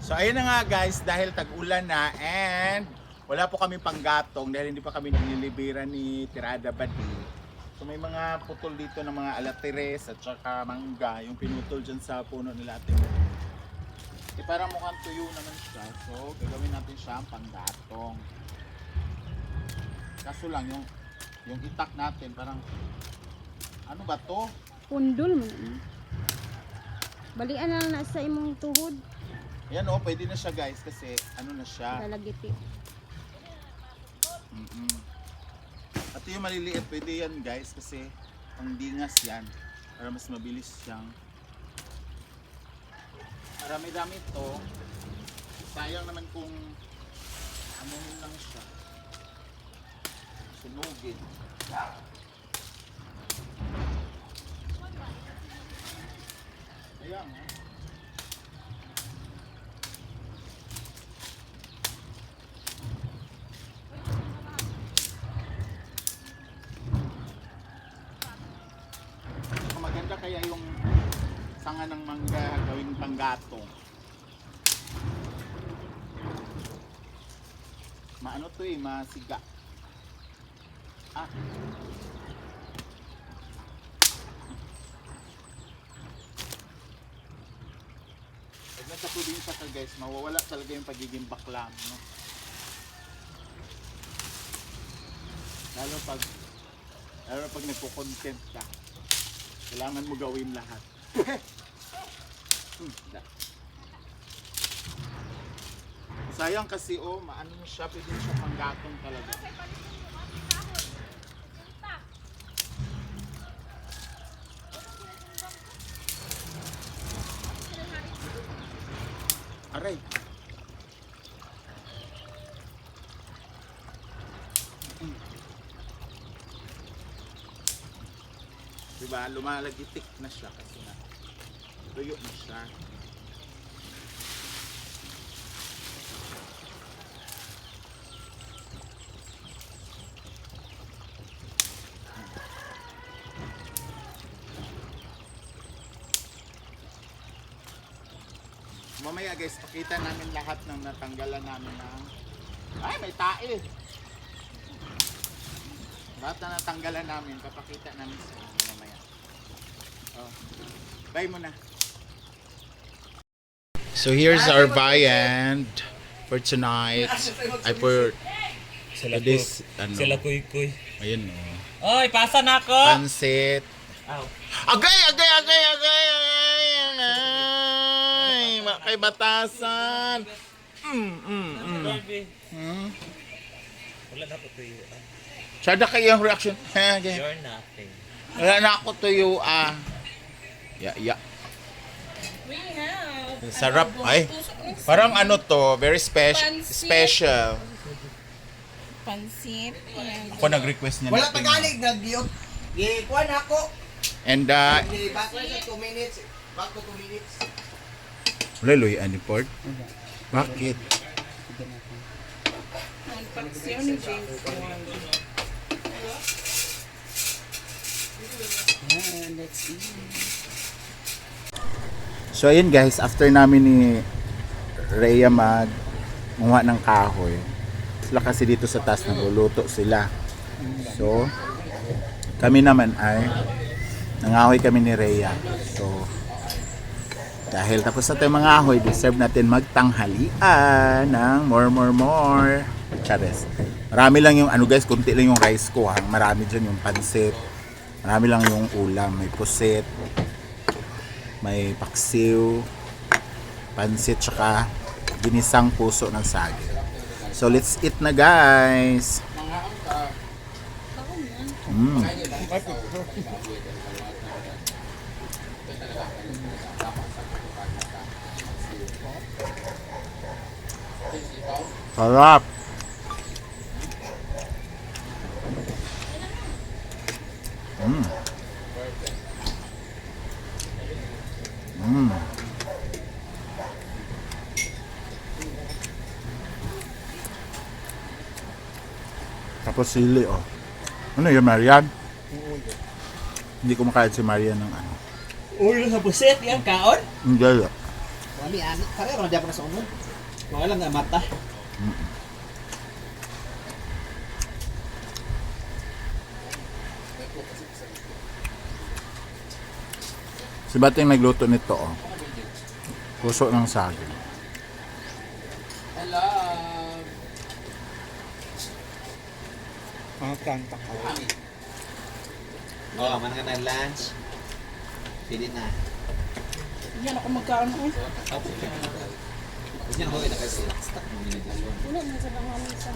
So ayun na nga guys, dahil tag-ulan na and wala po kami panggatong dahil hindi pa kami nililibiran ni Tirada Badi. So may mga putol dito ng mga alatires at saka mangga, yung pinutol dyan sa puno nila ating parang mukhang tuyo naman siya. So gagawin natin siya panggatong. Kaso lang yung itak natin parang ano ba to? Pundol mo na. Balian na lang na sa imong tuhod. Yan o, pwede na siya guys kasi ano na siya. Lalagiti. At yung maliliit pwede yan guys kasi pang dingas yan para mas mabilis siyang marami-dami ito. Sayang naman kung anuhin lang siya, sunugin. Ayan ha. Maganda kaya yung sanga ng mangga gawing panggatong. Maano to masiga. Pag nasa puding siya guys, mawawala talaga yung pagiging baklam, no? Lalo pag nagko-content ka. Kailangan mo gawin lahat. Sayang kasi maano siya, pwede siya panggatong talaga. Aray. Diba, lumalagitik na siya kasi na tuyo na siya. Mamaya guys, pakita namin lahat ng natanggalan namin ng may tae. Lahat na natanggalan namin, papakita namin sa inyo mamaya. Bye muna. So here's our viand for tonight. For this, Sila kuy-kuy. ayun Oy, pasa na ako! pansit. Aw. Agay! Kay batasan. Wala na po tuyo. Sada kayo yung reaction. Okay. You're nothing. Wala na ako tuyo Yeah. We have. Sarap. Ay. Parang ano to, very special. Pansit. Ako nag-request niya. Wala ng Tagalog, nag-yot. Gikuan ako. And Back ko sa 2 minutes. Back ko 2 minutes. wala Loy Aniport. Bakit? Paksiw ni James Bond. Let's eat. So ayun guys, after namin ni Rhea gumawa ng kahoy, sila kasi dito sa taas nagluluto sila. So kami naman ay nangahoy kami ni Rhea. So dahil tapos na tayo mga ahoy, deserve natin magtanghalian ng more. Chares. Marami lang yung guys, kunti lang yung rice ko Marami dyan yung pansit. Marami lang yung ulam. May pusit, may paksiw, pansit, tsaka ginisang puso ng saging. So let's eat na guys. Sarap. Tapos sili Ano yun, Marian? Hindi kumakain si Marian ng ano. Ulo sa buset, yan kaon? Hindi. Kami ani, kaya ron di ako nasa unod. Mga lang nga mata. Si Bating nagluto nito, oh. Puso ng saging. Hello. Mga kanta ka. Oh, man ka na lunch. Pili na. Yan ako magkaano eh. Yan ako kasi. Wala na sa bangalan sa.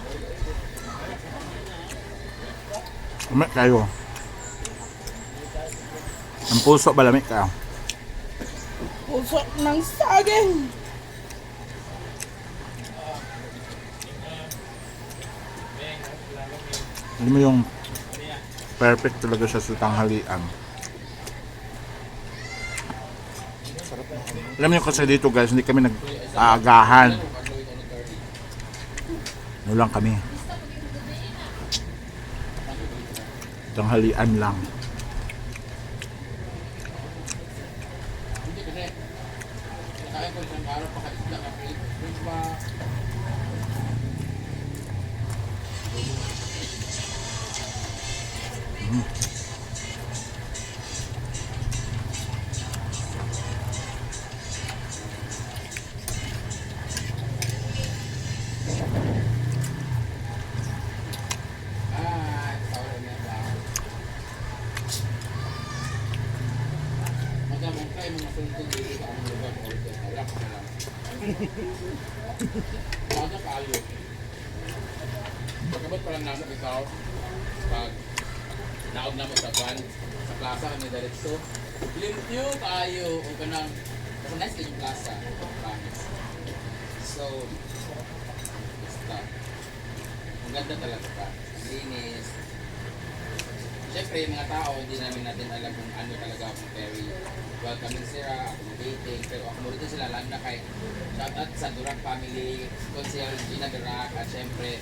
Umek kayo. Ang puso balamik kayo. Puso ng saging. Hindi mo yung perfect talaga siya sa tanghalian. Alam niyo kasi dito guys, hindi kami nag-aagahan. Ano lang kami. Tanghalian lang. Pagkabot pa lang nasa ikaw, pag naog na mo sa van, sa plaza kami diretso, limpyo tayo o kanang, kasi nice din yung plaza, promise. So, basta, ang ganda talaga pa, ang linis. Siyempre, yung mga tao, hindi natin alam kung ano talaga akong very welcoming sila, accommodating, pero accommodating sila, lalo na kay shoutout sa Durak family, Consiel Gina Durak, at siyempre,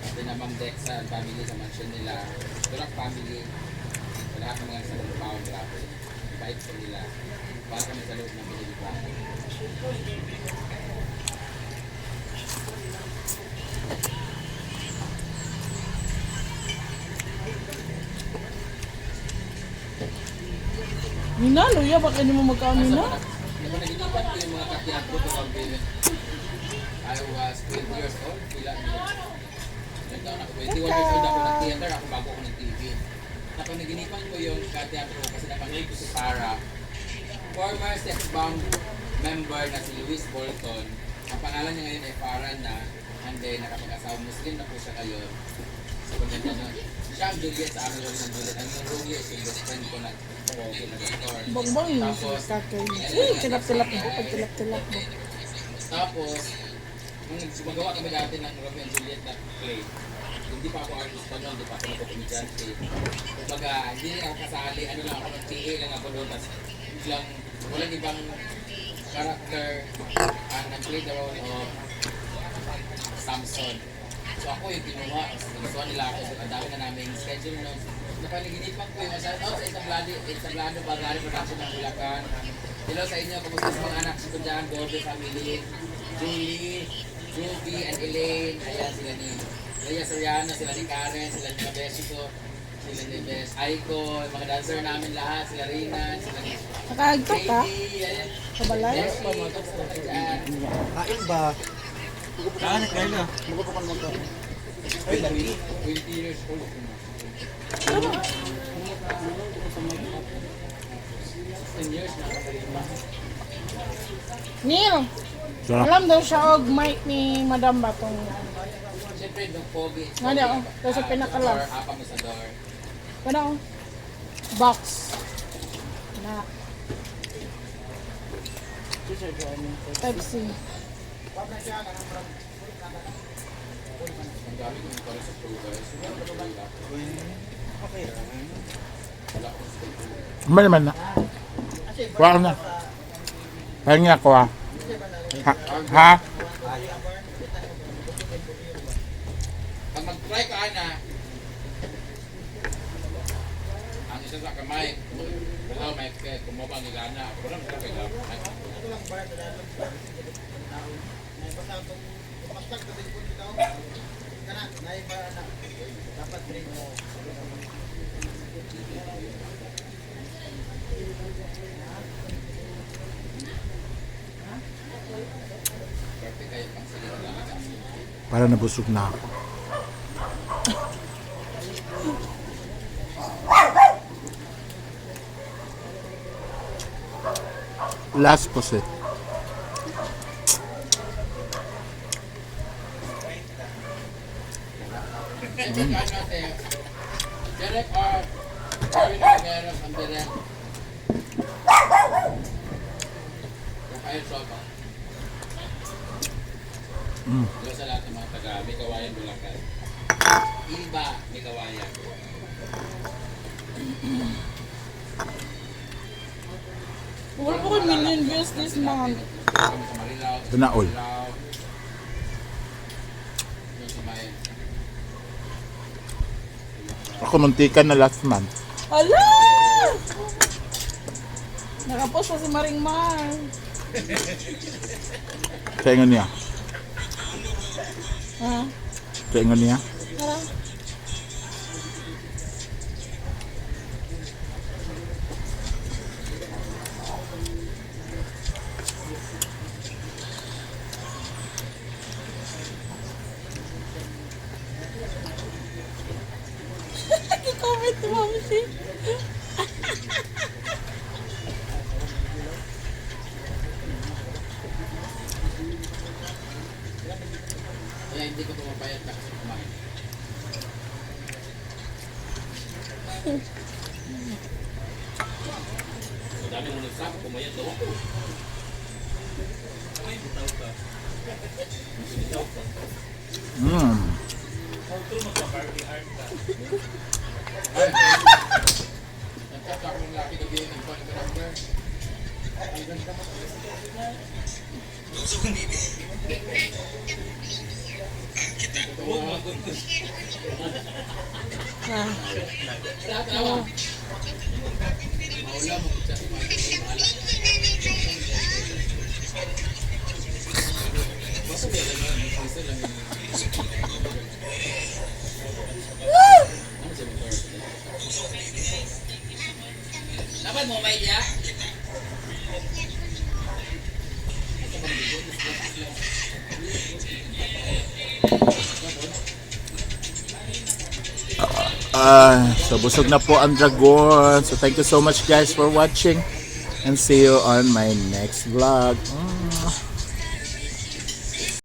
pati na Ma'am Dexa at family sa mansion nila, Durak family, sa lahat ng mga sa Lupao, grabe. Bait ko nila. Para kami sa loob ng Pinilipa. Nina, luya, baka hindi mo magkaano na? Naman naginipan ko yung mga katiyan ko sa pag-bilin. I was 20 years old, pila niya. Ilang taon ako, 21 years old ako nag-theater, ako bago ako ng-TV. Napanaginipan ko yung katiyan ko kasi napanggit ko si Para. Former sex bomb member na si Luis Bolton. Ang pangalan niya ngayon ay Farah na, and then nakapag-asawa Muslim na po siya ngayon. So, kung ganda nun. Siya ang Juliet sa amin ng Juliet. Ang yung Rugi is yung best friend ko na pogi na doktor. Bongbong yung Tapos, kakay niya. Eh, tilap-tilap mo. Pag-tilap-tilap mo. tapos, nung gumagawa kami dati ng Romeo and Juliet na play, hindi pa ako artista noon, hindi pa ako nagko-komedyante. Kumbaga, hindi ako kasali, ano lang ako, nag-PA lang ako doon, tapos biglang walang ibang character nag-play the role of Samson. So ako yung kinuha, gusto nila ako, so ang dami na namin schedule noon. Napaniginipan ko yung shout out sa Entablado Bagari Production ng Bulacan. Hello sa inyo, kumusta sa mga anak ko dyan, Gorbe family, Julie, Ruby, and Elaine, ayan sila ni Leia Soriano, sila ni Karen, sila ni Mabeshi ko, sila ni Bes Aiko, yung mga dancer namin lahat, sila Rina, sila ni Nakaagto ka? Katie, ayan. Kabalay? Beshi, kamusta ka dyan? Kain ba? Saan kayo na? Magpupukan mo ka. Ay, 20 years old ako na. 16 years na kasalima. Neil, Sarap. alam daw siya og mic ni Madam Batong. Siyempre, nung pogi, Nga di ako, kasi sa pinakalas. Apa mo sa door. Ano? Box. Na. Type C. Ang gamit yung para sa progress. Okay. Wala akong schedule. Ano naman na? Wala na. Pahingi ako ha. Ha? Pag mag-try ka na, ang isa sa kamay, Oh, may kumabang gana. Ako lang kaya kaya. Perfect kayo pang sige lang. Para nabusog na ako. Last posit. Derek or Derek ang Derek. Kaya soba. Dito sa lahat ng mga taga may kawayan Bulacan. Ilba may kawayan. Wala po kami million views this month. Kami sa Marilao. Banaol. Yung sa may Ako muntikan na last month. Hala! Nakapost pa si Maring Mar. Kaingon niya. Ha? Kaingon niya. Tara. Comment si Mami si. kaya hindi ko pumapayat na kasi kumain. Madami mo nagsaka, pumayat daw ako. Mm. Nagkata ko ng laki gabi ng phone ko number. Maula mo kita si Marco. Basta ba lang yan? Isa lang yun. Ano siya mag-car? Dapat mo ba iya? So busog na po ang dragon. So thank you so much guys for watching and see you on my next vlog.